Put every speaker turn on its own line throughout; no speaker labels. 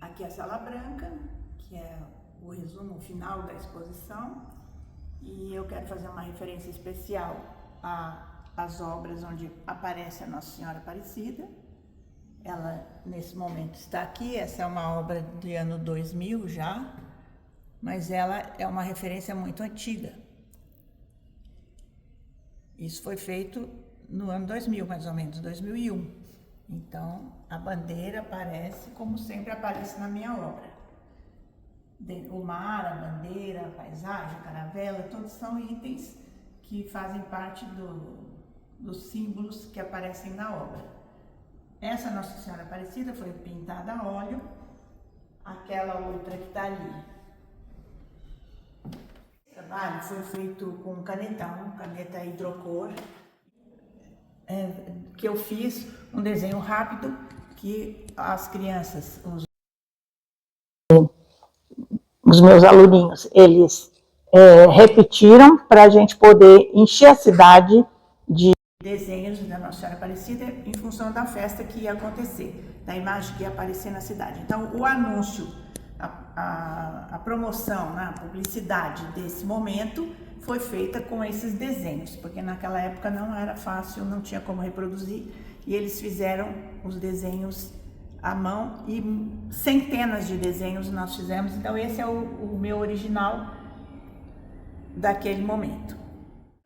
Aqui é a Sala Branca, que é o resumo final da exposição, e eu quero fazer uma referência especial às obras onde aparece a Nossa Senhora Aparecida. Ela, nesse momento, está aqui. Essa é uma obra do ano 2000 já, mas ela é uma referência muito antiga. Isso foi feito no ano 2000, mais ou menos, 2001. Então, a bandeira aparece como sempre aparece na minha obra. O mar, a bandeira, a paisagem, a caravela, todos são itens que fazem parte dos símbolos que aparecem na obra. Essa Nossa Senhora Aparecida foi pintada a óleo, aquela outra que está ali. O trabalho foi feito com canetão, caneta hidrocor, que eu fiz um desenho rápido que as crianças, os meus aluninhos, eles repetiram para a gente poder encher a cidade de desenhos da Nossa Senhora Aparecida em função da festa que ia acontecer, da imagem que ia aparecer na cidade. Então, o anúncio, a promoção, né, a publicidade desse momento foi feita com esses desenhos, porque naquela época não era fácil, não tinha como reproduzir, e eles fizeram os desenhos à mão, e centenas de desenhos nós fizemos. Então esse é o meu original daquele momento.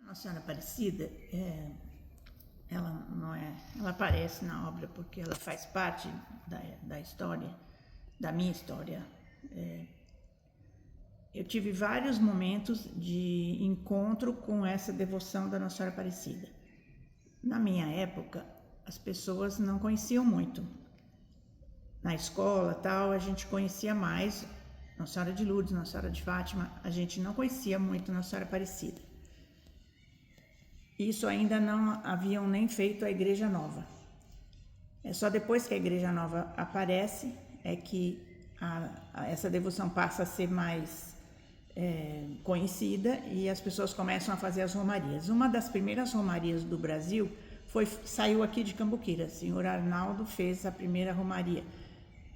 Nossa Senhora Aparecida, ela aparece na obra porque ela faz parte da história, da minha história. Eu tive vários momentos de encontro com essa devoção da Nossa Senhora Aparecida. Na minha época, as pessoas não conheciam muito. Na escola, tal, a gente conhecia mais Nossa Senhora de Lourdes, Nossa Senhora de Fátima, a gente não conhecia muito Nossa Senhora Aparecida. Isso ainda não haviam nem feito a Igreja Nova. É só depois que a Igreja Nova aparece é que essa devoção passa a ser mais conhecida e as pessoas começam a fazer as romarias. Uma das primeiras romarias do Brasil saiu aqui de Cambuquira. O senhor Arnaldo fez a primeira romaria,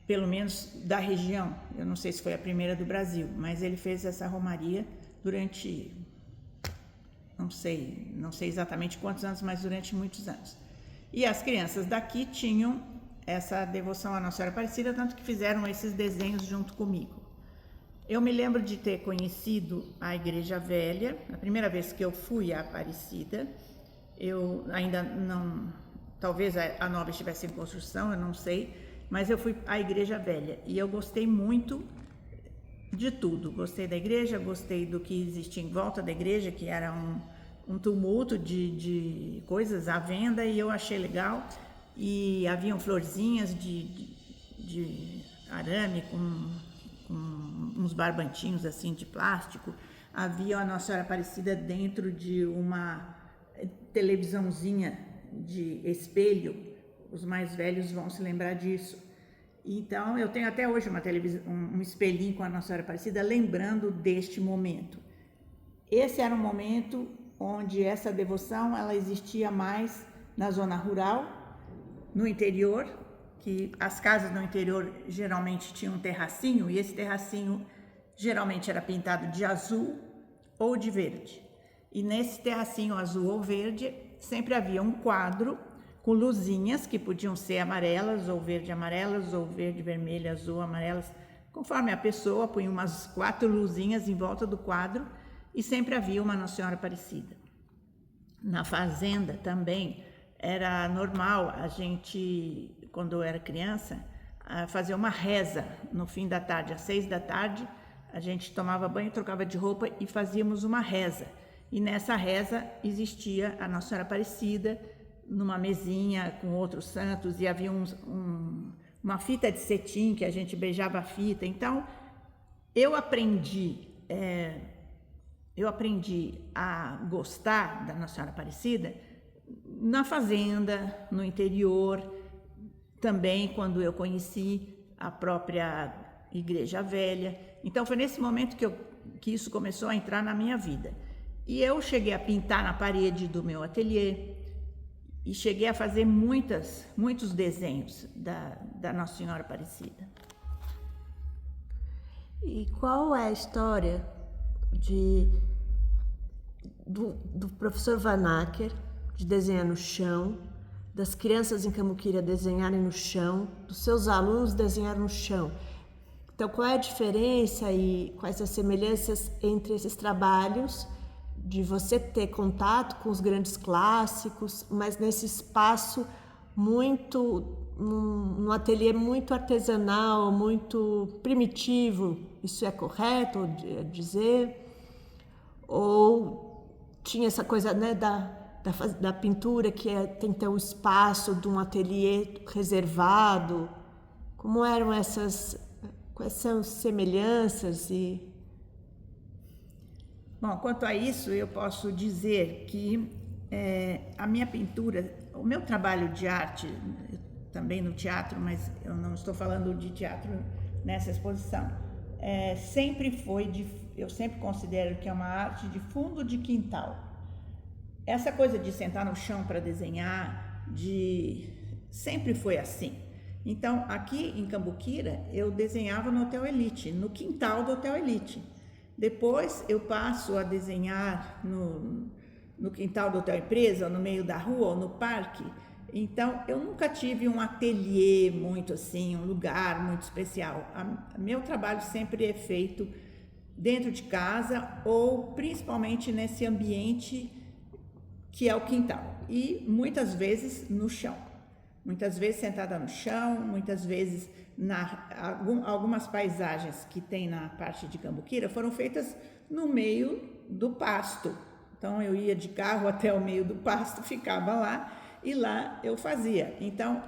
pelo menos da região. Eu não sei se foi a primeira do Brasil, mas ele fez essa romaria durante, não sei exatamente quantos anos, mas durante muitos anos. E as crianças daqui tinham essa devoção à Nossa Senhora Aparecida, tanto que fizeram esses desenhos junto comigo. Eu me lembro de ter conhecido a Igreja Velha, a primeira vez que eu fui à Aparecida. Eu ainda não, talvez a nova estivesse em construção, eu não sei, mas eu fui à Igreja Velha e eu gostei muito de tudo. Gostei da igreja, gostei do que existia em volta da igreja, que era um tumulto de coisas à venda, e eu achei legal. E haviam florzinhas de arame com uns barbantinhos assim de plástico. Havia a Nossa Senhora Aparecida dentro de uma televisãozinha de espelho. Os mais velhos vão se lembrar disso. Então, eu tenho até hoje um espelhinho com a Nossa Senhora Aparecida, lembrando deste momento. Esse era um momento onde essa devoção ela existia mais na zona rural, no interior, que as casas no interior geralmente tinham um terracinho, e esse terracinho geralmente era pintado de azul ou de verde. E nesse terracinho azul ou verde sempre havia um quadro com luzinhas que podiam ser amarelas ou verde-amarelas, ou verde-vermelha, azul, amarelas, conforme a pessoa. Punha umas 4 luzinhas em volta do quadro e sempre havia uma Nossa Senhora Aparecida. Na fazenda também era normal a gente, quando eu era criança, fazer uma reza no fim da tarde, às 6 da tarde, a gente tomava banho, trocava de roupa e fazíamos uma reza. E nessa reza existia a Nossa Senhora Aparecida, numa mesinha com outros santos, e havia uma fita de cetim que a gente beijava a fita. Então, eu aprendi a gostar da Nossa Senhora Aparecida na fazenda, no interior, também quando eu conheci a própria Igreja Velha. Então, foi nesse momento que isso começou a entrar na minha vida. E eu cheguei a pintar na parede do meu ateliê, e cheguei a fazer muitos desenhos da Nossa Senhora Aparecida.
E qual é a história do professor Vanacker de desenhar no chão, das crianças em Cambuquira desenharem no chão, dos seus alunos desenharem no chão? Então, qual é a diferença e quais as semelhanças entre esses trabalhos de você ter contato com os grandes clássicos, mas nesse espaço muito, num ateliê muito artesanal, muito primitivo? Isso é correto dizer? Ou tinha essa coisa, né, da pintura que tem que ter um espaço de um ateliê reservado? Como eram quais são as semelhanças e...
Bom, quanto a isso, eu posso dizer que a minha pintura, o meu trabalho de arte, também no teatro, mas eu não estou falando de teatro nessa exposição, eu sempre considero que é uma arte de fundo de quintal. Essa coisa de sentar no chão para desenhar, sempre foi assim. Então, aqui em Cambuquira, eu desenhava no Hotel Elite, no quintal do Hotel Elite. Depois eu passo a desenhar no quintal do Hotel Empresa, ou no meio da rua, ou no parque. Então, eu nunca tive um ateliê muito assim, um lugar muito especial. Meu trabalho sempre é feito dentro de casa, ou principalmente nesse ambiente que é o quintal. E muitas vezes no chão. Muitas vezes sentada no chão, muitas vezes algumas paisagens que tem na parte de Cambuquira foram feitas no meio do pasto. Então eu ia de carro até o meio do pasto, ficava lá e lá eu fazia. Então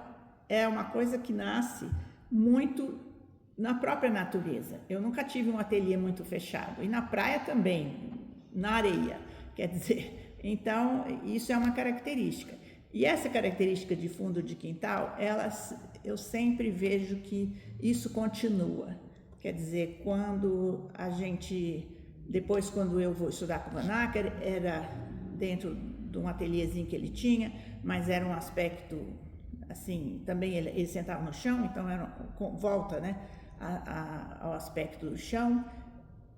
é uma coisa que nasce muito na própria natureza. Eu nunca tive um ateliê muito fechado. E na praia também, na areia, quer dizer. Então isso é uma característica. E essa característica de fundo de quintal, eu sempre vejo que isso continua. Quer dizer, quando eu vou estudar com o Vanacker, era dentro de um ateliêzinho que ele tinha, mas era um aspecto, assim, também ele sentava no chão, então era volta, né, ao aspecto do chão.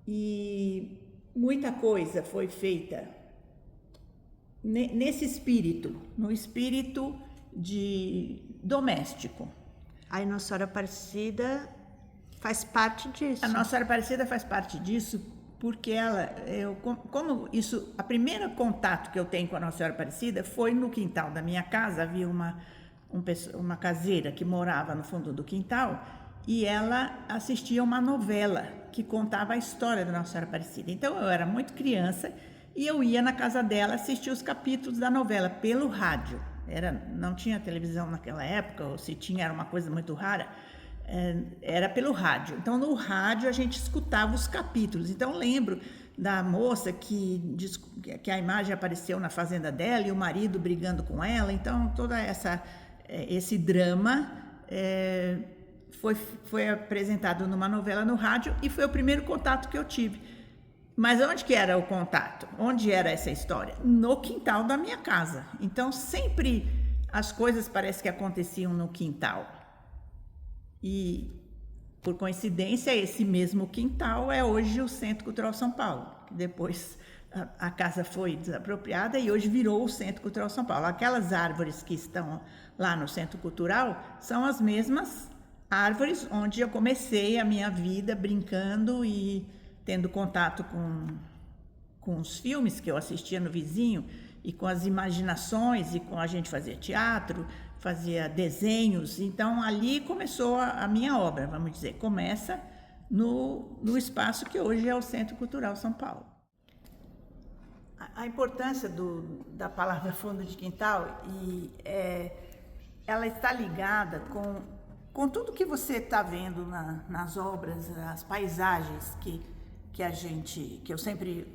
E muita coisa foi feita nesse espírito, no espírito doméstico.
A Nossa Senhora Aparecida faz parte disso.
A Nossa Senhora Aparecida faz parte disso porque a primeiro contato que eu tenho com a Nossa Senhora Aparecida foi no quintal da minha casa. Havia uma caseira que morava no fundo do quintal e ela assistia uma novela que contava a história da Nossa Senhora Aparecida. Então eu era muito criança e eu ia na casa dela assistir os capítulos da novela pelo rádio. Não tinha televisão naquela época, ou se tinha era uma coisa muito rara, era pelo rádio. Então no rádio a gente escutava os capítulos. Então eu lembro da moça que a imagem apareceu na fazenda dela e o marido brigando com ela. Então todo esse drama foi apresentado numa novela no rádio e foi o primeiro contato que eu tive. Mas onde que era o contato? Onde era essa história? No quintal da minha casa. Então, sempre as coisas parece que aconteciam no quintal. E, por coincidência, esse mesmo quintal é hoje o Centro Cultural São Paulo. Depois a casa foi desapropriada e hoje virou o Centro Cultural São Paulo. Aquelas árvores que estão lá no Centro Cultural são as mesmas árvores onde eu comecei a minha vida brincando e tendo contato com os filmes que eu assistia no vizinho e com as imaginações e com a gente fazia teatro, fazia desenhos. Então ali começou a minha obra, vamos dizer, começa no espaço que hoje é o Centro Cultural São Paulo. A importância da palavra fundo de quintal ela está ligada com tudo que você está vendo nas obras, as paisagens que eu sempre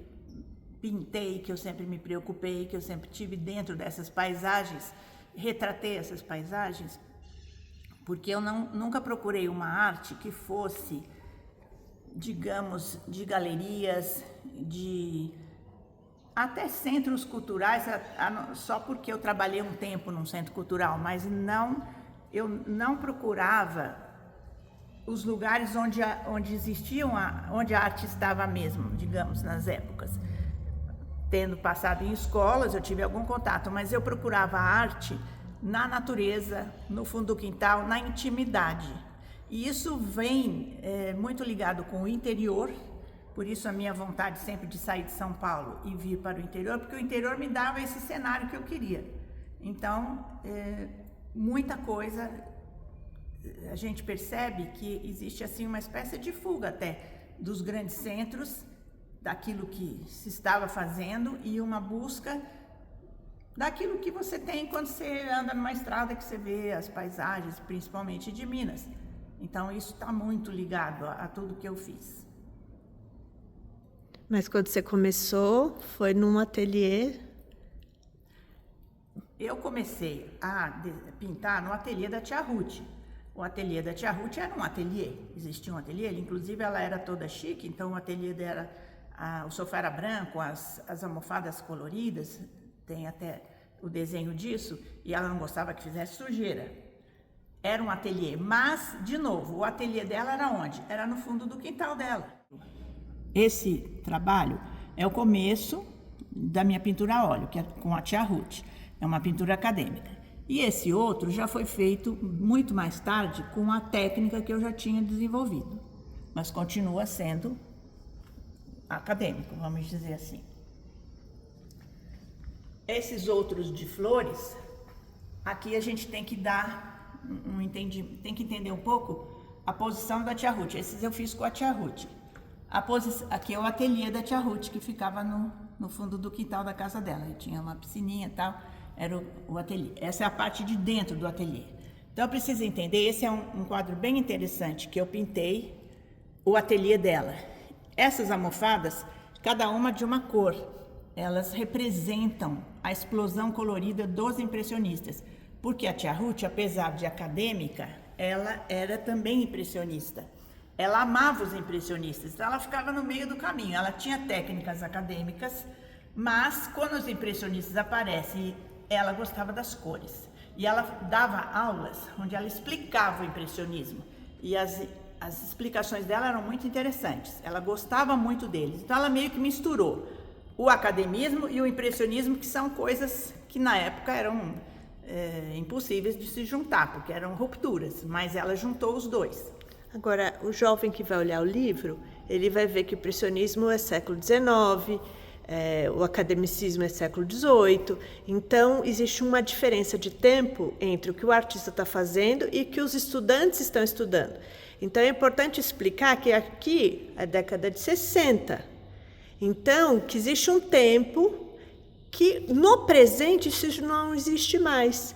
pintei, que eu sempre me preocupei, que eu sempre tive dentro dessas paisagens, retratei essas paisagens, porque eu nunca procurei uma arte que fosse, digamos, de galerias, até centros culturais, só porque eu trabalhei um tempo num centro cultural, mas eu não procurava os lugares onde existiam, onde a arte estava mesmo, digamos, nas épocas. Tendo passado em escolas, eu tive algum contato, mas eu procurava a arte na natureza, no fundo do quintal, na intimidade. E isso vem muito ligado com o interior, por isso a minha vontade sempre de sair de São Paulo e vir para o interior, porque o interior me dava esse cenário que eu queria. Então, muita coisa, a gente percebe que existe assim uma espécie de fuga até dos grandes centros, daquilo que se estava fazendo e uma busca daquilo que você tem quando você anda numa estrada, que você vê as paisagens, principalmente de Minas. Então, isso está muito ligado a tudo que eu fiz.
Mas quando você começou, foi num ateliê?
Eu comecei a pintar no ateliê da tia Ruth. O ateliê da tia Ruth era um ateliê, existia um ateliê, inclusive ela era toda chique, então o ateliê dela, o sofá era branco, as almofadas coloridas, tem até o desenho disso, e ela não gostava que fizesse sujeira. Era um ateliê, mas, de novo, o ateliê dela era onde? Era no fundo do quintal dela. Esse trabalho é o começo da minha pintura a óleo, que é com a tia Ruth. É uma pintura acadêmica. E esse outro já foi feito muito mais tarde com a técnica que eu já tinha desenvolvido, mas continua sendo acadêmico, vamos dizer assim. Esses outros de flores, aqui a gente tem que dar tem que entender um pouco a posição da tia Ruth. Esses eu fiz com a tia Ruth. Aqui é o ateliê da tia Ruth, que ficava no fundo do quintal da casa dela. Tinha uma piscininha e tal, era o ateliê. Essa é a parte de dentro do ateliê. Então, precisa entender, esse é um quadro bem interessante, que eu pintei o ateliê dela. Essas almofadas, cada uma de uma cor, elas representam a explosão colorida dos impressionistas. Porque a tia Ruth, apesar de acadêmica, ela era também impressionista. Ela amava os impressionistas, então ela ficava no meio do caminho. Ela tinha técnicas acadêmicas, mas quando os impressionistas aparecem, ela gostava das cores. E ela dava aulas onde ela explicava o impressionismo. E as explicações dela eram muito interessantes. Ela gostava muito deles. Então ela meio que misturou o academismo e o impressionismo, que são coisas que na época eram impossíveis de se juntar, porque eram rupturas. Mas ela juntou os dois.
Agora, o jovem que vai olhar o livro, ele vai ver que o impressionismo é século XIX, o academicismo é século XVIII. Então, existe uma diferença de tempo entre o que o artista está fazendo e o que os estudantes estão estudando. Então, é importante explicar que aqui é a década de 60. Então, que existe um tempo que no presente isso não existe mais.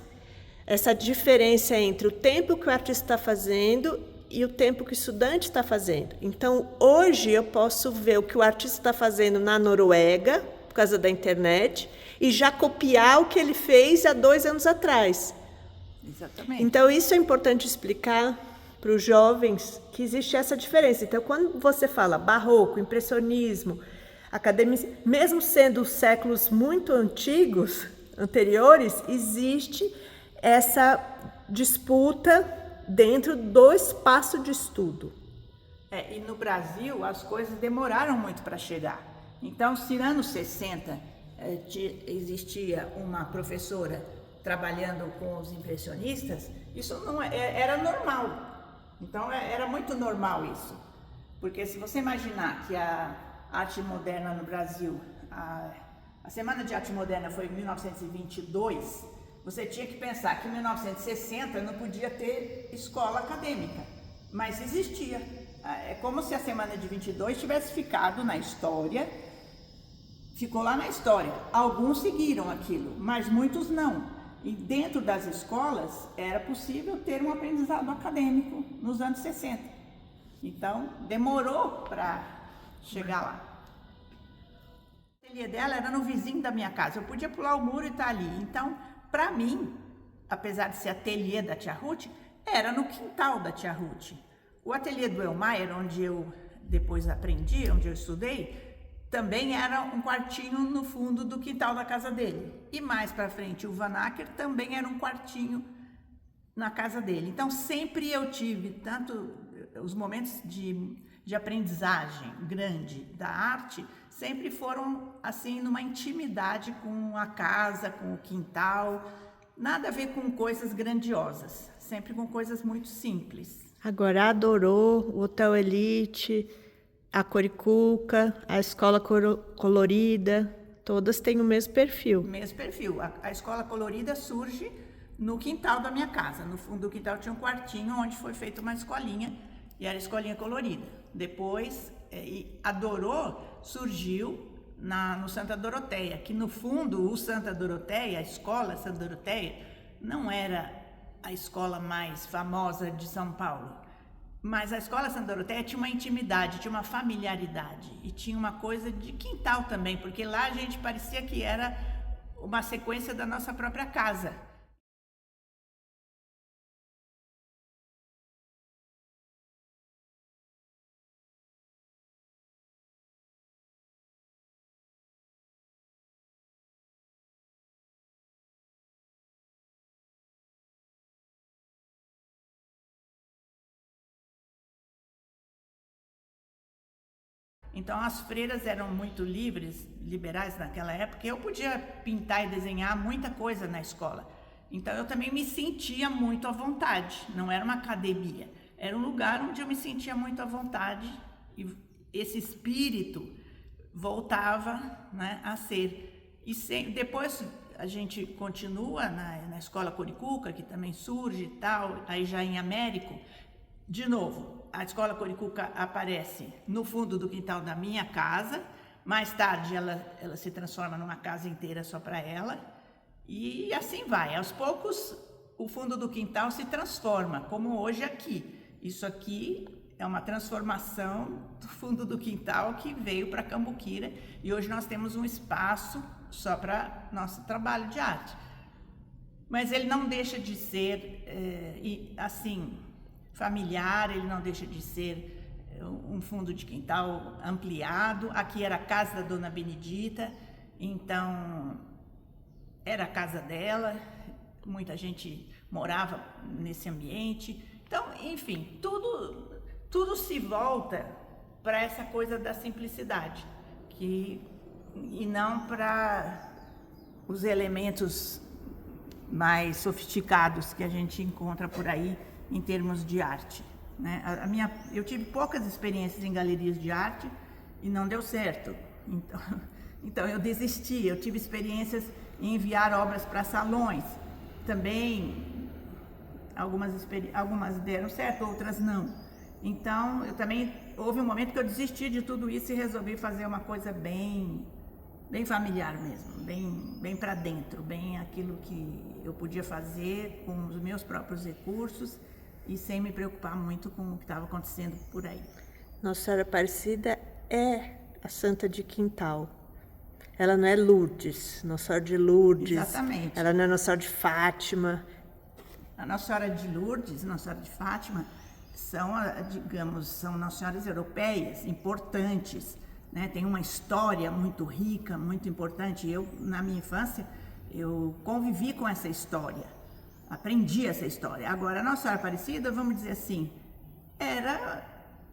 Essa diferença entre o tempo que o artista está fazendo e o tempo que o estudante está fazendo. Então, hoje eu posso ver o que o artista está fazendo na Noruega, por causa da internet, e já copiar o que ele fez há 2 anos atrás.
Exatamente.
Então, isso é importante explicar para os jovens, que existe essa diferença. Então, quando você fala barroco, impressionismo, academicismo, mesmo sendo séculos muito anteriores, existe essa disputa dentro do espaço de estudo.
E no Brasil as coisas demoraram muito para chegar. Então, se nos anos 60 existia uma professora trabalhando com os impressionistas, isso não era normal. Então, era muito normal isso. Porque se você imaginar que a arte moderna no Brasil, a Semana de Arte Moderna foi em 1922, você tinha que pensar que em 1960 não podia ter escola acadêmica, mas existia. É como se a Semana de 22 tivesse ficado na história, ficou lá na história. Alguns seguiram aquilo, mas muitos não. E dentro das escolas era possível ter um aprendizado acadêmico nos anos 60. Então, demorou para chegar lá. O ateliê dela era no vizinho da minha casa, eu podia pular o muro e estar ali. Então, para mim, apesar de ser ateliê da tia Ruth, era no quintal da tia Ruth. O ateliê do Elmaier, onde eu depois aprendi, onde eu estudei, também era um quartinho no fundo do quintal da casa dele. E mais para frente, o Vanacker também era um quartinho na casa dele. Então, sempre eu tive, tanto os momentos de aprendizagem grande da arte sempre foram assim numa intimidade com a casa, com o quintal, nada a ver com coisas grandiosas, sempre com coisas muito simples.
Agora, adorou o Hotel Elite, a Coricuca, a Escola Colorida, todas têm o mesmo perfil.
Mesmo perfil. A Escola Colorida surge no quintal da minha casa. No fundo do quintal tinha um quartinho onde foi feita uma escolinha, e era a Escolinha Colorida. Depois, Adorou surgiu no Santa Doroteia, que no fundo o Santa Doroteia, a escola Santa Doroteia, não era a escola mais famosa de São Paulo, mas a escola Santa Doroteia tinha uma intimidade, tinha uma familiaridade e tinha uma coisa de quintal também, porque lá a gente parecia que era uma sequência da nossa própria casa. Então as freiras eram muito livres, liberais naquela época, eu podia pintar e desenhar muita coisa na escola. Então eu também me sentia muito à vontade, não era uma academia, era um lugar onde eu me sentia muito à vontade e esse espírito voltava, né, a ser. Depois a gente continua na Escola Coricuca, que também surge e tal, aí já em Américo. De novo, a Escola Coricuca aparece no fundo do quintal da minha casa. Mais tarde ela se transforma numa casa inteira só para ela. E assim vai. Aos poucos, o fundo do quintal se transforma, como hoje aqui. Isso aqui é uma transformação do fundo do quintal que veio para Cambuquira. E hoje nós temos um espaço só para nosso trabalho de arte. Mas ele não deixa de ser, assim, familiar, ele não deixa de ser um fundo de quintal ampliado. Aqui era a casa da Dona Benedita, então era a casa dela, muita gente morava nesse ambiente. Então, enfim, tudo se volta para essa coisa da simplicidade, e não para os elementos mais sofisticados que a gente encontra por aí em termos de arte, né? Eu tive poucas experiências em galerias de arte e não deu certo, então eu desisti. Eu tive experiências em enviar obras para salões, também algumas deram certo, outras não. Então houve um momento que eu desisti de tudo isso e resolvi fazer uma coisa bem familiar mesmo, bem para dentro, bem aquilo que eu podia fazer com os meus próprios recursos e sem me preocupar muito com o que estava acontecendo por aí.
Nossa Senhora Aparecida é a Santa de Quintal. Ela não é Lourdes, Nossa Senhora de Lourdes.
Exatamente.
Ela não é Nossa Senhora de Fátima.
A Nossa Senhora de Lourdes, Nossa Senhora de Fátima, são Nossas Senhoras europeias importantes, né? Tem uma história muito rica, muito importante. Eu, na minha infância, eu convivi com essa história, aprendi essa história. Agora, a Nossa Senhora Aparecida, vamos dizer assim, era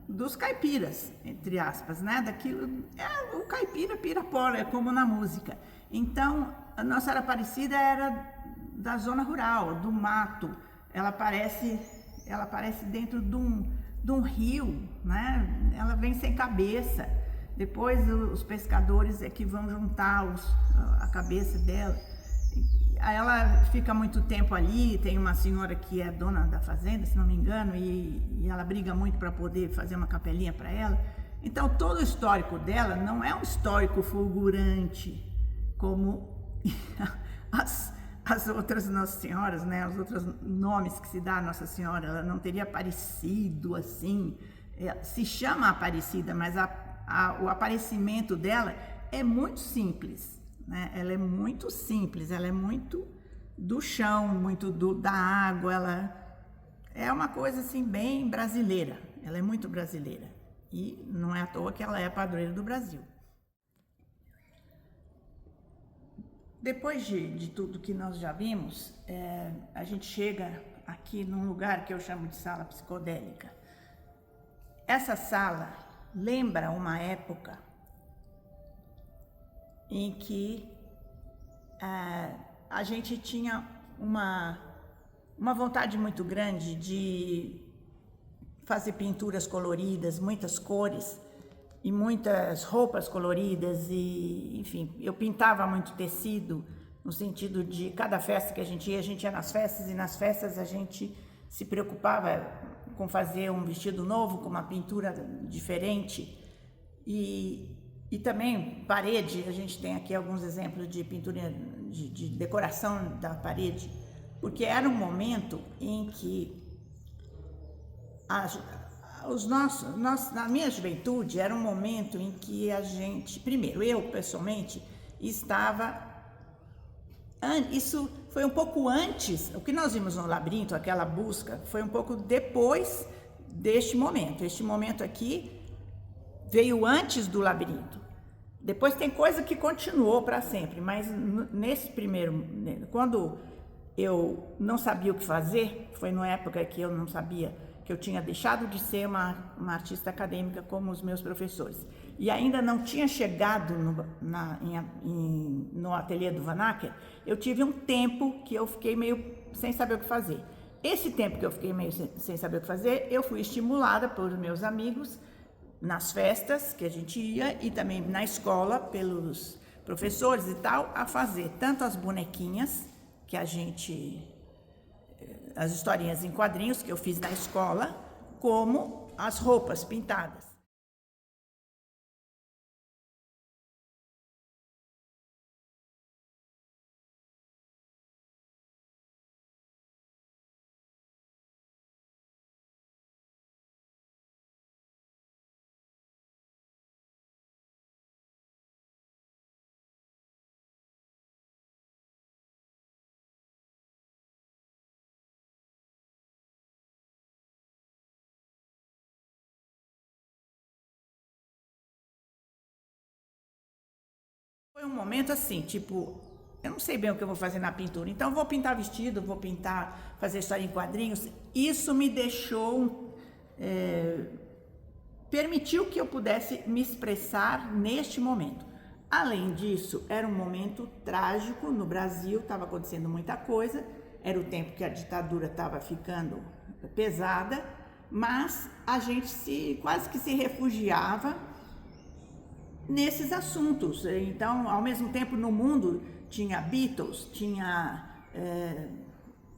dos caipiras, entre aspas, né? O caipira pirapora, como na música. Então, a Nossa Senhora Aparecida era da zona rural, do mato. Ela aparece dentro de um rio, né? Ela vem sem cabeça. Depois os pescadores é que vão juntar a cabeça dela. Ela fica muito tempo ali. Tem uma senhora que é dona da fazenda, se não me engano, e ela briga muito para poder fazer uma capelinha para ela. Então todo o histórico dela não é um histórico fulgurante como as outras Nossas Senhoras, né? Os outros nomes que se dá a Nossa Senhora. Ela não teria aparecido assim. Se chama Aparecida, mas o aparecimento dela é muito simples, né? Ela é muito simples, ela é muito do chão, muito da água. Ela é uma coisa assim bem brasileira, ela é muito brasileira, e não é à toa que ela é a padroeira do Brasil. Depois de tudo que nós já vimos, a gente chega aqui num lugar que eu chamo de sala psicodélica. essa sala lembra uma época em que a gente tinha uma vontade muito grande de fazer pinturas coloridas, muitas cores e muitas roupas coloridas e, enfim, eu pintava muito tecido no sentido de cada festa que a gente ia nas festas e nas festas a gente se preocupava com fazer um vestido novo, com uma pintura diferente e também parede, a gente tem aqui alguns exemplos de pintura, de decoração da parede, porque era um momento em que na minha juventude, era um momento em que a gente, primeiro, eu pessoalmente, isso foi um pouco antes, o que nós vimos no labirinto, aquela busca, foi um pouco depois deste momento. Este momento aqui veio antes do labirinto. Depois tem coisa que continuou para sempre, mas nesse primeiro, quando eu não sabia o que fazer, foi numa época que eu não sabia, que eu tinha deixado de ser uma artista acadêmica como os meus professores. E ainda não tinha chegado no ateliê do Vanacker, eu tive um tempo que eu fiquei meio sem saber o que fazer. Esse tempo que eu fiquei meio sem saber o que fazer, eu fui estimulada por meus amigos nas festas que a gente ia e também na escola, pelos professores e tal, a fazer tanto as bonequinhas que as historinhas em quadrinhos que eu fiz na escola, como as roupas pintadas. Foi um momento assim, tipo, eu não sei bem o que eu vou fazer na pintura, então vou pintar vestido, vou fazer história em quadrinhos. Isso me deixou, permitiu que eu pudesse me expressar neste momento. Além disso, era um momento trágico no Brasil, estava acontecendo muita coisa, era o tempo que a ditadura estava ficando pesada, mas a gente quase que se refugiava nesses assuntos. Então, ao mesmo tempo, no mundo tinha Beatles, tinha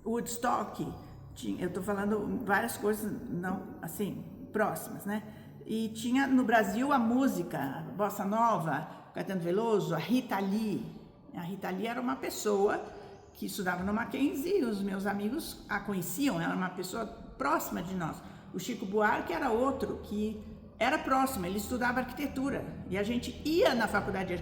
Woodstock, eu estou falando várias coisas não assim próximas, né? E tinha no Brasil a música, a Bossa Nova, Caetano Veloso, a Rita Lee. A Rita Lee era uma pessoa que estudava no Mackenzie e os meus amigos a conheciam, era uma pessoa próxima de nós. O Chico Buarque era outro que era próximo, ele estudava arquitetura e a gente ia na faculdade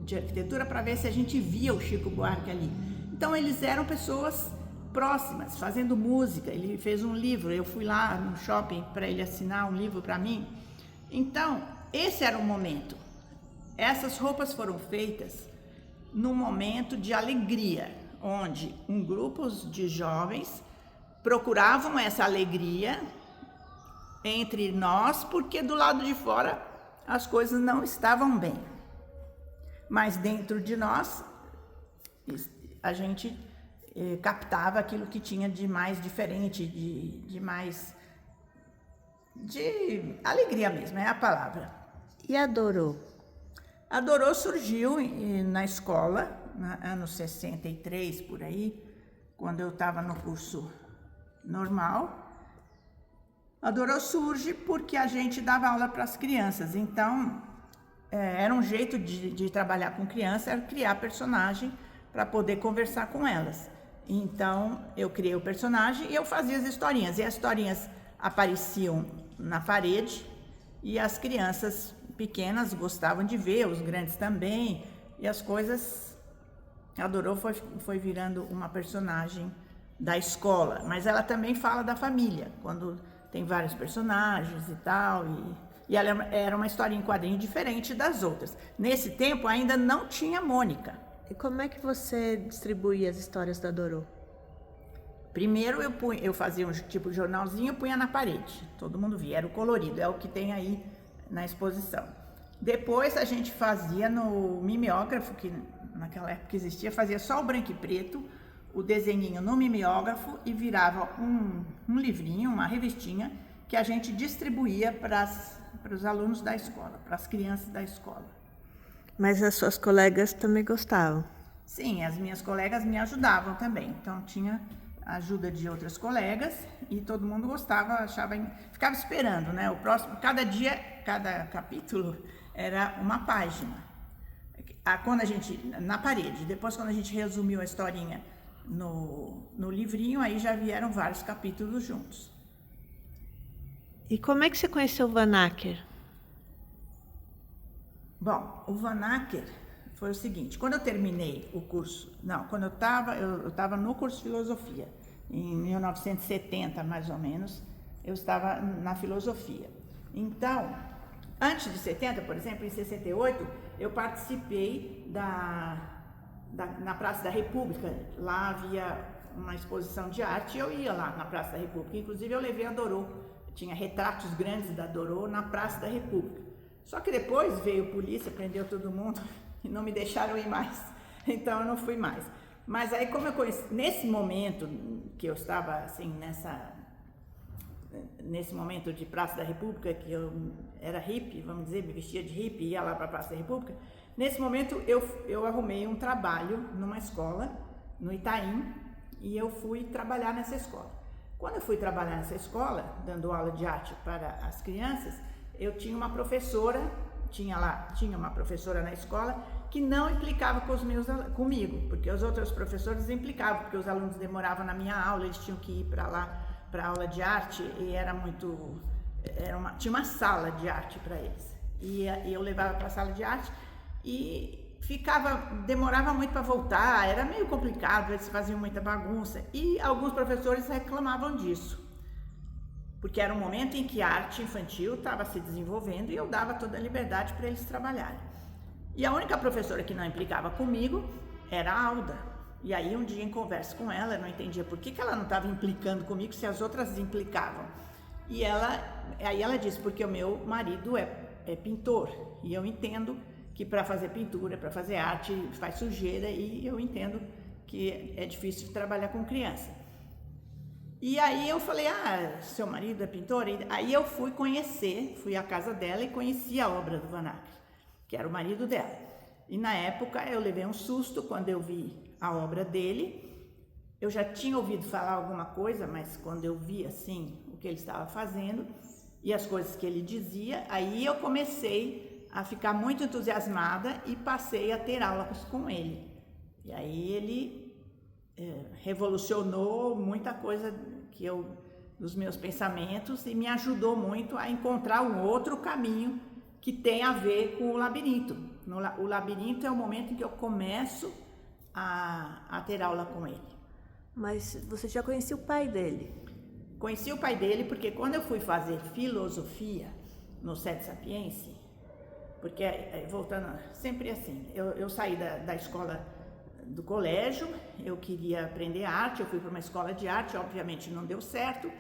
de arquitetura para ver se a gente via o Chico Buarque ali. Então eles eram pessoas próximas, fazendo música. Ele fez um livro, eu fui lá no shopping para ele assinar um livro para mim. Então esse era o momento. Essas roupas foram feitas num momento de alegria, onde um grupo de jovens procuravam essa alegria entre nós, porque do lado de fora as coisas não estavam bem. Mas dentro de nós, a gente captava aquilo que tinha de mais diferente, de alegria mesmo, é a palavra.
E a Dorô?
A Dorô surgiu na escola, anos 63, por aí, quando eu estava no curso normal. A Dorô surge porque a gente dava aula para as crianças, então era um jeito de trabalhar com criança, era criar personagem para poder conversar com elas. Então eu criei o personagem e eu fazia as historinhas, e as historinhas apareciam na parede e as crianças pequenas gostavam de ver, os grandes também, e as coisas. A Dorô foi virando uma personagem da escola, mas ela também fala da família, quando tem vários personagens e tal, e ela era uma história em quadrinho diferente das outras. Nesse tempo ainda não tinha Mônica.
E como é que você distribuía as histórias da Dorô?
Primeiro eu fazia um tipo de jornalzinho e punha na parede, todo mundo via, era o colorido, é o que tem aí na exposição. Depois a gente fazia no mimeógrafo, que naquela época existia, fazia só o branco e preto, o desenhinho no mimeógrafo e virava um livrinho, uma revistinha, que a gente distribuía para os alunos da escola, para as crianças da escola.
Mas as suas colegas também gostavam?
Sim, as minhas colegas me ajudavam também, então tinha ajuda de outras colegas e todo mundo gostava, achava, ficava esperando, né? O próximo, cada dia, cada capítulo era uma página. Quando a gente, na parede, depois quando a gente resumiu a historinha no livrinho, aí já vieram vários capítulos juntos.
E como é que você conheceu o Vanacker?
Bom, o Vanacker foi o seguinte, quando eu terminei o curso, quando eu estava no curso de filosofia, em 1970 mais ou menos, eu estava na filosofia. Então, antes de 70, por exemplo, em 68, eu participei na Praça da República, lá havia uma exposição de arte e eu ia lá na Praça da República, inclusive eu levei a Dorô, tinha retratos grandes da Dorô na Praça da República. Só que depois veio polícia, prendeu todo mundo e não me deixaram ir mais, então eu não fui mais. Mas aí como eu conheci, nesse momento que eu estava assim, nesse momento de Praça da República, que eu era hippie, vamos dizer, me vestia de hippie e ia lá para a Praça da República, nesse momento eu arrumei um trabalho numa escola, no Itaim, e eu fui trabalhar nessa escola. Quando eu fui trabalhar nessa escola, dando aula de arte para as crianças, eu tinha uma professora, tinha uma professora na escola que não implicava comigo, porque os outros professores implicavam, porque os alunos demoravam na minha aula, eles tinham que ir para lá para aula de arte e tinha uma sala de arte para eles. E eu levava para a sala de arte e demorava muito para voltar, era meio complicado, eles faziam muita bagunça e alguns professores reclamavam disso, porque era um momento em que a arte infantil estava se desenvolvendo e eu dava toda a liberdade para eles trabalharem. E a única professora que não implicava comigo era a Alda. E aí um dia em conversa com ela, eu não entendia por que ela não estava implicando comigo se as outras implicavam. E aí ela disse, porque o meu marido é pintor e eu entendo que para fazer pintura, para fazer arte, faz sujeira e eu entendo que é difícil trabalhar com criança. E aí eu falei, seu marido é pintor? E aí eu fui à casa dela e conheci a obra do Vanacker, que era o marido dela. E na época eu levei um susto quando eu vi a obra dele. Eu já tinha ouvido falar alguma coisa, mas quando eu vi assim o que ele estava fazendo e as coisas que ele dizia, aí eu comecei a ficar muito entusiasmada e passei a ter aulas com ele. E aí ele revolucionou muita coisa dos meus pensamentos e me ajudou muito a encontrar um outro caminho que tem a ver com o labirinto. O labirinto é o momento em que eu começo a ter aula com ele.
Mas você já conhecia o pai dele?
Conheci o pai dele porque quando eu fui fazer filosofia no Sede Sapiense, porque, voltando, sempre assim, eu saí da escola do colégio, eu queria aprender arte, eu fui para uma escola de arte, obviamente não deu certo,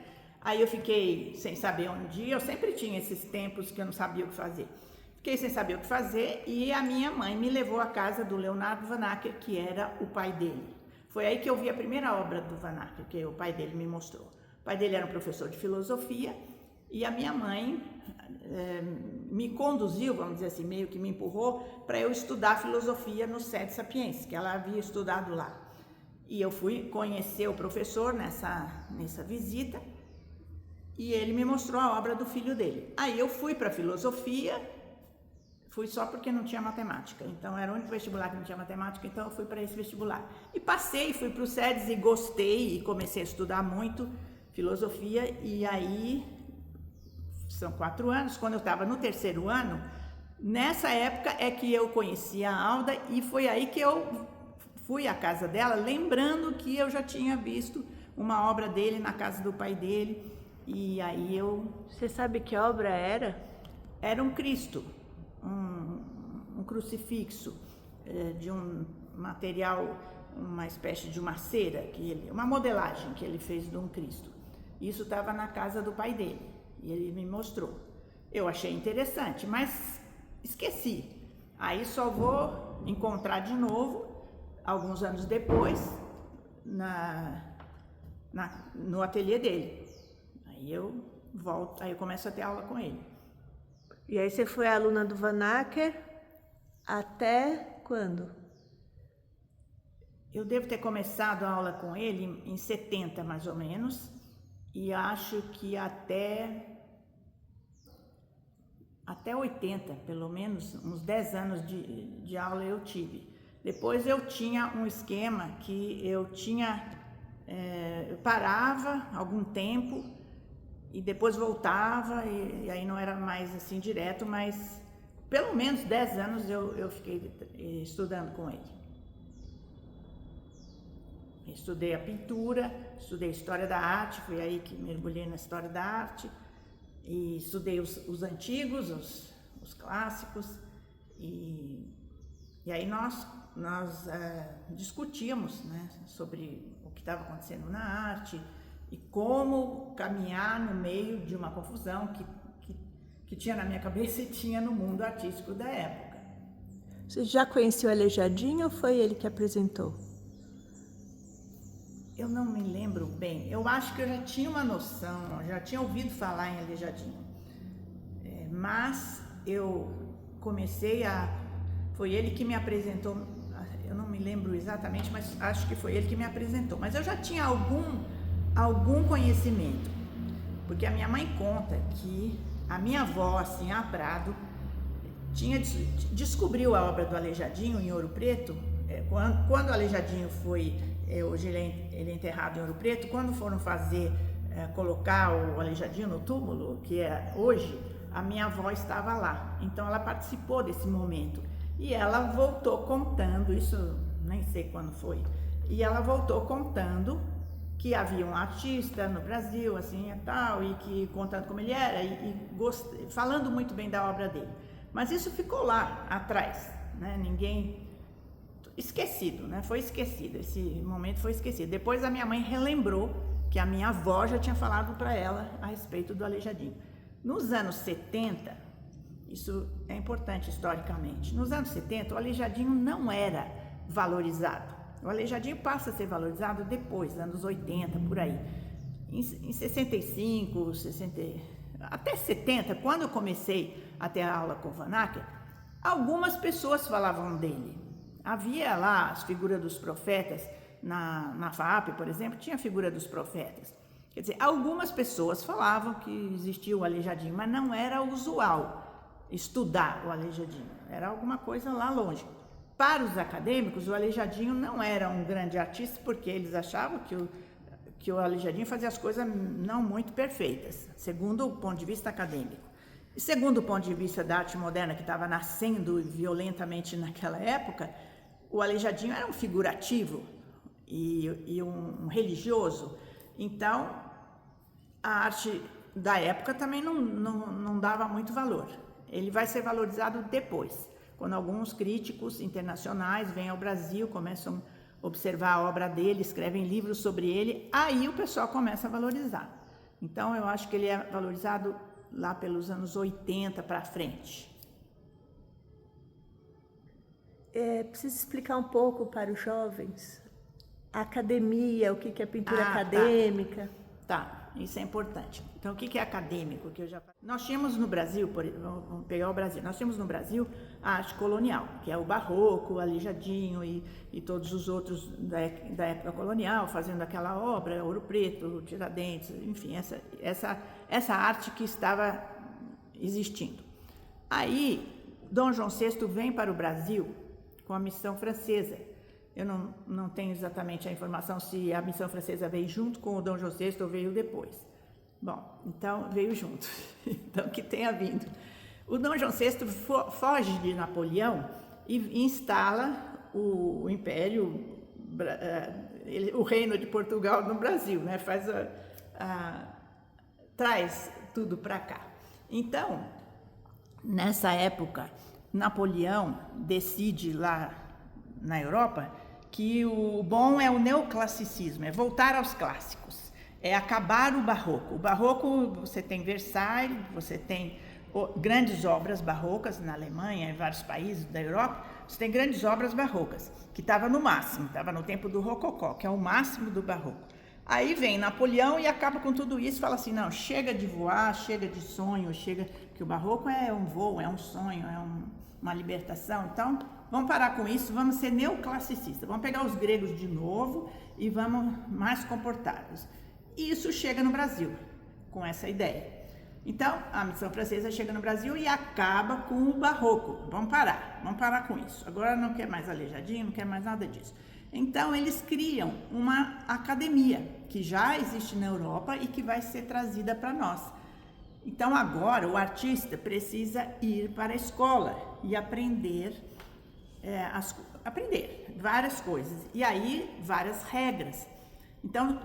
aí eu fiquei sem saber onde ir, eu sempre tinha esses tempos que eu não sabia o que fazer. Fiquei sem saber o que fazer e a minha mãe me levou à casa do Leonardo Vanacker, que era o pai dele. Foi aí que eu vi a primeira obra do Vanacker, que o pai dele me mostrou. O pai dele era um professor de filosofia e a minha mãe me conduziu, vamos dizer assim, meio que me empurrou para eu estudar filosofia no Sede Sapiense, que ela havia estudado lá. E eu fui conhecer o professor nessa visita e ele me mostrou a obra do filho dele. Aí eu fui para filosofia, fui só porque não tinha matemática, então era o único vestibular que não tinha matemática, então eu fui para esse vestibular. E passei, fui para o SEDES e gostei e comecei a estudar muito filosofia e aí... São 4 anos, quando eu estava no 3º ano, nessa época é que eu conheci a Alda e foi aí que eu fui à casa dela, lembrando que eu já tinha visto uma obra dele na casa do pai dele, e aí
Você sabe que obra era?
Era um Cristo, um crucifixo de um material uma espécie de uma cera, uma modelagem que ele fez de um Cristo. Isso estava na casa do pai dele e ele me mostrou. Eu achei interessante, mas esqueci. Aí só vou encontrar de novo, alguns anos depois, no ateliê dele. Aí eu volto, aí eu começo a ter aula com ele.
E aí você foi aluna do Vanacker até quando?
Eu devo ter começado a aula com ele em 70, mais ou menos, e acho que até 80, pelo menos, uns 10 anos de aula eu tive. Depois eu tinha um esquema que eu parava algum tempo e depois voltava, e aí não era mais assim direto, mas pelo menos 10 anos eu fiquei estudando com ele. Estudei a pintura, estudei a história da arte, foi aí que mergulhei na história da arte, e estudei os antigos, os clássicos, e aí nós discutíamos, né, sobre o que estava acontecendo na arte e como caminhar no meio de uma confusão que tinha na minha cabeça e tinha no mundo artístico da época.
Você já conhecia o Aleijadinho ou foi ele que apresentou?
Eu não me lembro bem. Eu acho que eu já tinha uma noção, já tinha ouvido falar em Aleijadinho. Mas eu comecei foi ele que me apresentou, eu não me lembro exatamente, mas acho que foi ele que me apresentou. Mas eu já tinha algum conhecimento, porque a minha mãe conta que a minha avó, assim, a Prado, descobriu a obra do Aleijadinho em Ouro Preto, quando o Aleijadinho foi, hoje ele é enterrado em Ouro Preto, quando foram colocar o Aleijadinho no túmulo, que é hoje, a minha avó estava lá, então ela participou desse momento, e ela voltou contando, isso nem sei quando foi, e ela voltou contando que havia um artista no Brasil, assim e tal, e que contando como ele era, falando muito bem da obra dele. Mas isso ficou lá atrás, né? Esquecido, né? Foi esquecido, esse momento foi esquecido. Depois a minha mãe relembrou que a minha avó já tinha falado para ela a respeito do Aleijadinho. Nos anos 70, isso é importante historicamente, nos anos 70 o Aleijadinho não era valorizado. O Aleijadinho passa a ser valorizado depois, anos 80, por aí. Em 65, 60, até 70, quando eu comecei a ter aula com o Vanacker, algumas pessoas falavam dele. Havia lá as figuras dos profetas, na FAAP, por exemplo, tinha a figura dos profetas. Quer dizer, algumas pessoas falavam que existia o Aleijadinho, mas não era usual estudar o Aleijadinho, era alguma coisa lá longe. Para os acadêmicos, o Aleijadinho não era um grande artista, porque eles achavam que o Aleijadinho fazia as coisas não muito perfeitas, segundo o ponto de vista acadêmico. E segundo o ponto de vista da arte moderna, que estava nascendo violentamente naquela época, o Aleijadinho era um figurativo e um religioso. Então, a arte da época também não dava muito valor. Ele vai ser valorizado depois, quando alguns críticos internacionais vêm ao Brasil, começam a observar a obra dele, escrevem livros sobre ele, aí o pessoal começa a valorizar. Então, eu acho que ele é valorizado lá pelos anos 80 para frente.
Precisa explicar um pouco para os jovens a academia, o que é pintura acadêmica.
Tá, isso é importante. Então, o que é acadêmico? Nós tínhamos no Brasil, vamos pegar o Brasil, nós tínhamos no Brasil a arte colonial, que é o barroco, o Aleijadinho e todos os outros da época colonial, fazendo aquela obra, Ouro Preto, Tiradentes, enfim, essa arte que estava existindo. Aí, Dom João VI vem para o Brasil com a missão francesa. Eu não tenho exatamente a informação se a missão francesa veio junto com o Dom João VI ou veio depois. Bom, então veio junto, então que tenha vindo. O Dom João VI foge de Napoleão e instala o Império, o Reino de Portugal no Brasil, né? Traz tudo para cá. Então, nessa época, Napoleão decide lá na Europa que o bom é o neoclassicismo, é voltar aos clássicos, é acabar o barroco. O barroco, você tem Versailles, você tem grandes obras barrocas na Alemanha, em vários países da Europa, você tem grandes obras barrocas, que estava no máximo, estava no tempo do rococó, que é o máximo do barroco. Aí vem Napoleão e acaba com tudo isso, fala assim, não, chega de voar, chega de sonho, chega, que o barroco é um voo, é um sonho, é uma libertação, então vamos parar com isso, vamos ser neoclassicistas, vamos pegar os gregos de novo e vamos mais comportados. E isso chega no Brasil, com essa ideia. Então, a missão francesa chega no Brasil e acaba com o barroco. Vamos parar com isso. Agora não quer mais aleijadinho, não quer mais nada disso. Então, eles criam uma academia, que já existe na Europa e que vai ser trazida para nós. Então, agora, o artista precisa ir para a escola e aprender várias coisas. E aí, várias regras. Então,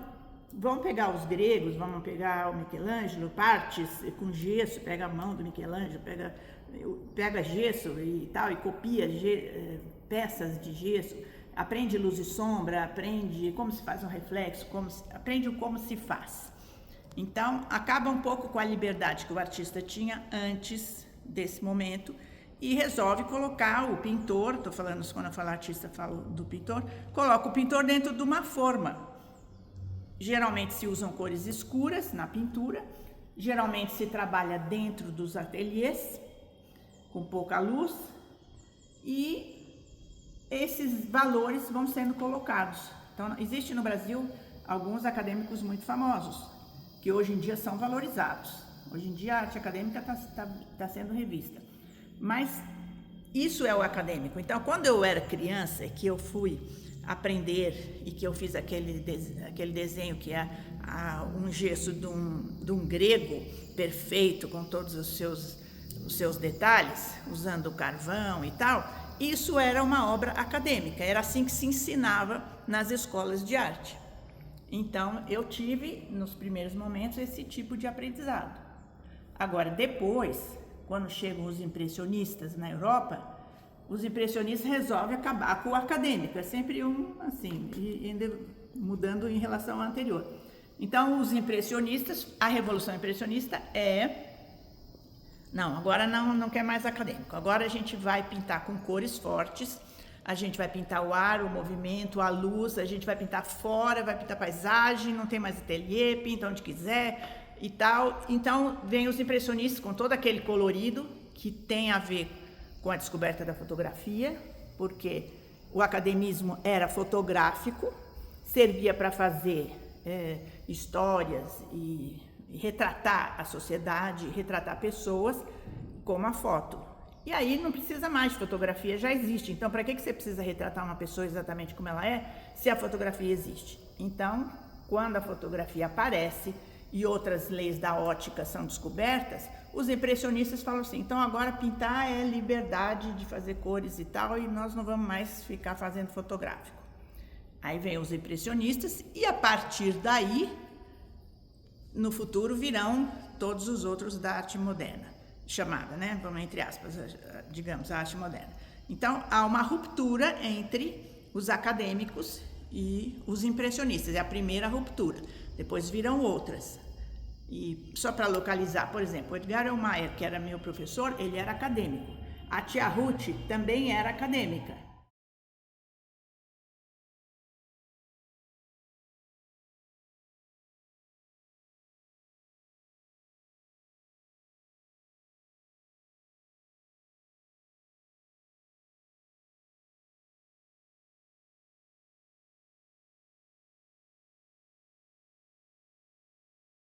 vamos pegar os gregos, vamos pegar o Michelangelo, partes com gesso, pega a mão do Michelangelo, pega gesso e tal, e copia peças de gesso, aprende luz e sombra, aprende como se faz um reflexo, aprende como se faz. Então, acaba um pouco com a liberdade que o artista tinha antes desse momento e resolve colocar o pintor, estou falando, quando eu falo artista, falo do pintor, coloca o pintor dentro de uma forma. Geralmente se usam cores escuras na pintura, geralmente se trabalha dentro dos ateliês, com pouca luz, e esses valores vão sendo colocados. Então, existe no Brasil alguns acadêmicos muito famosos, que hoje em dia são valorizados. Hoje em dia a arte acadêmica está sendo revista. Mas isso é o acadêmico. Então, quando eu era criança, que eu fui aprender e que eu fiz aquele desenho que é um gesso de um grego perfeito, com todos os seus detalhes, usando carvão e tal, isso era uma obra acadêmica, era assim que se ensinava nas escolas de arte. Então, eu tive, nos primeiros momentos, esse tipo de aprendizado. Agora, depois, quando chegam os impressionistas na Europa, os impressionistas resolvem acabar com o acadêmico, é sempre assim, mudando em relação ao anterior. Então, os impressionistas, a Revolução Impressionista agora não quer mais acadêmico, agora a gente vai pintar com cores fortes, a gente vai pintar o ar, o movimento, a luz, a gente vai pintar fora, vai pintar paisagem, não tem mais ateliê, pinta onde quiser e tal. Então, vem os impressionistas com todo aquele colorido que tem a ver com a descoberta da fotografia, porque o academismo era fotográfico, servia para fazer histórias e retratar a sociedade, retratar pessoas, como a foto. E aí não precisa mais de fotografia, já existe. Então, para que você precisa retratar uma pessoa exatamente como ela é, se a fotografia existe? Então, quando a fotografia aparece e outras leis da ótica são descobertas, os impressionistas falam assim, então agora pintar é liberdade de fazer cores e tal, e nós não vamos mais ficar fazendo fotográfico. Aí vem os impressionistas e a partir daí, no futuro, virão todos os outros da arte moderna, chamada, né, vamos entre aspas, digamos, a arte moderna. Então, há uma ruptura entre os acadêmicos e os impressionistas, é a primeira ruptura, depois virão outras. E só para localizar, por exemplo, o Edgar Elmayer, que era meu professor, ele era acadêmico. A tia Ruth também era acadêmica.